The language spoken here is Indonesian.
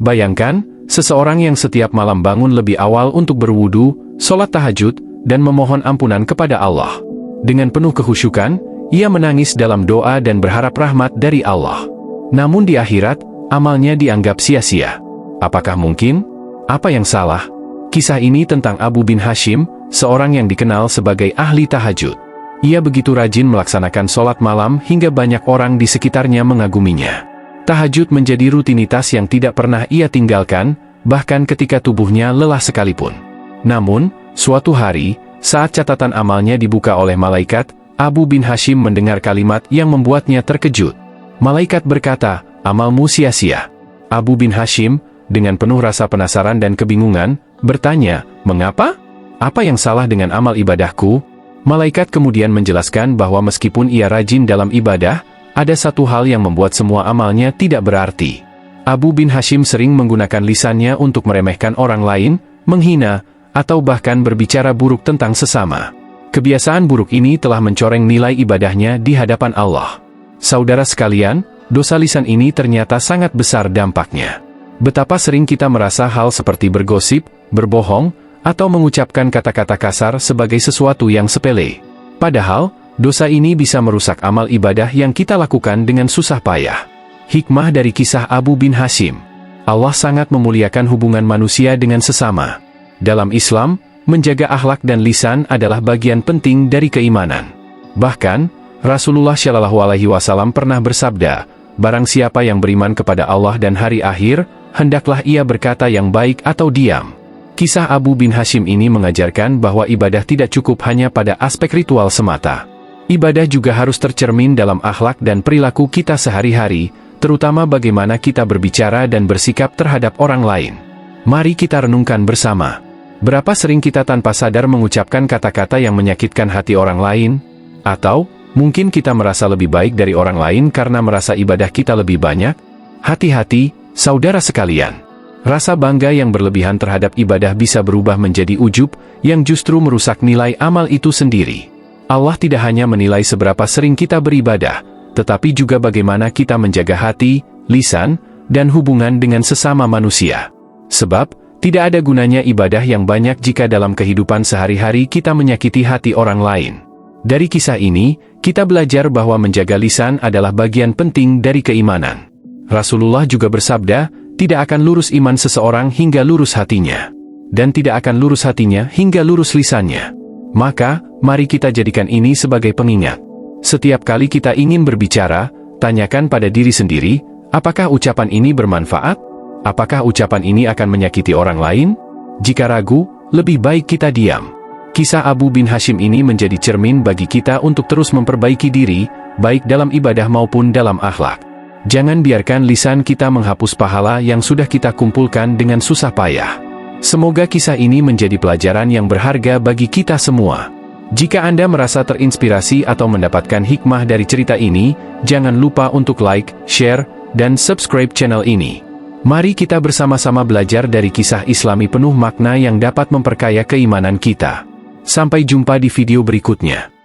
Bayangkan, seseorang yang setiap malam bangun lebih awal untuk berwudu, sholat tahajud, dan memohon ampunan kepada Allah. Dengan penuh kekhusyukan, ia menangis dalam doa dan berharap rahmat dari Allah. Namun di akhirat, amalnya dianggap sia-sia. Apakah mungkin? Apa yang salah? Kisah ini tentang Abu bin Hashim, seorang yang dikenal sebagai ahli tahajud. Ia begitu rajin melaksanakan sholat malam hingga banyak orang di sekitarnya mengaguminya. Tahajud menjadi rutinitas yang tidak pernah ia tinggalkan, bahkan ketika tubuhnya lelah sekalipun. Namun, suatu hari, saat catatan amalnya dibuka oleh malaikat, Abu bin Hashim mendengar kalimat yang membuatnya terkejut. Malaikat berkata, "Amalmu sia-sia." Abu bin Hashim, dengan penuh rasa penasaran dan kebingungan, bertanya, "Mengapa? Apa yang salah dengan amal ibadahku?" Malaikat kemudian menjelaskan bahwa meskipun ia rajin dalam ibadah, ada satu hal yang membuat semua amalnya tidak berarti. Abu bin Hashim sering menggunakan lisannya untuk meremehkan orang lain, menghina, atau bahkan berbicara buruk tentang sesama. Kebiasaan buruk ini telah mencoreng nilai ibadahnya di hadapan Allah. Saudara sekalian, dosa lisan ini ternyata sangat besar dampaknya. Betapa sering kita merasa hal seperti bergosip, berbohong, atau mengucapkan kata-kata kasar sebagai sesuatu yang sepele. Padahal, dosa ini bisa merusak amal ibadah yang kita lakukan dengan susah payah. Hikmah dari kisah Abu bin Hashim. Allah sangat memuliakan hubungan manusia dengan sesama. Dalam Islam, menjaga akhlak dan lisan adalah bagian penting dari keimanan. Bahkan, Rasulullah Shallallahu Alaihi Wasallam pernah bersabda, "Barang siapa yang beriman kepada Allah dan hari akhir, hendaklah ia berkata yang baik atau diam." Kisah Abu bin Hashim ini mengajarkan bahwa ibadah tidak cukup hanya pada aspek ritual semata. Ibadah juga harus tercermin dalam akhlak dan perilaku kita sehari-hari, terutama bagaimana kita berbicara dan bersikap terhadap orang lain. Mari kita renungkan bersama. Berapa sering kita tanpa sadar mengucapkan kata-kata yang menyakitkan hati orang lain? Atau, mungkin kita merasa lebih baik dari orang lain karena merasa ibadah kita lebih banyak? Hati-hati, saudara sekalian. Rasa bangga yang berlebihan terhadap ibadah bisa berubah menjadi ujub, yang justru merusak nilai amal itu sendiri. Allah tidak hanya menilai seberapa sering kita beribadah, tetapi juga bagaimana kita menjaga hati, lisan, dan hubungan dengan sesama manusia. Sebab, tidak ada gunanya ibadah yang banyak jika dalam kehidupan sehari-hari kita menyakiti hati orang lain. Dari kisah ini, kita belajar bahwa menjaga lisan adalah bagian penting dari keimanan. Rasulullah juga bersabda, tidak akan lurus iman seseorang hingga lurus hatinya. Dan tidak akan lurus hatinya hingga lurus lisannya. Maka, mari kita jadikan ini sebagai pengingat. Setiap kali kita ingin berbicara, tanyakan pada diri sendiri, apakah ucapan ini bermanfaat? Apakah ucapan ini akan menyakiti orang lain? Jika ragu, lebih baik kita diam. Kisah Abu bin Hashim ini menjadi cermin bagi kita untuk terus memperbaiki diri, baik dalam ibadah maupun dalam akhlak. Jangan biarkan lisan kita menghapus pahala yang sudah kita kumpulkan dengan susah payah. Semoga kisah ini menjadi pelajaran yang berharga bagi kita semua. Jika Anda merasa terinspirasi atau mendapatkan hikmah dari cerita ini, jangan lupa untuk like, share, dan subscribe channel ini. Mari kita bersama-sama belajar dari kisah Islami penuh makna yang dapat memperkaya keimanan kita. Sampai jumpa di video berikutnya.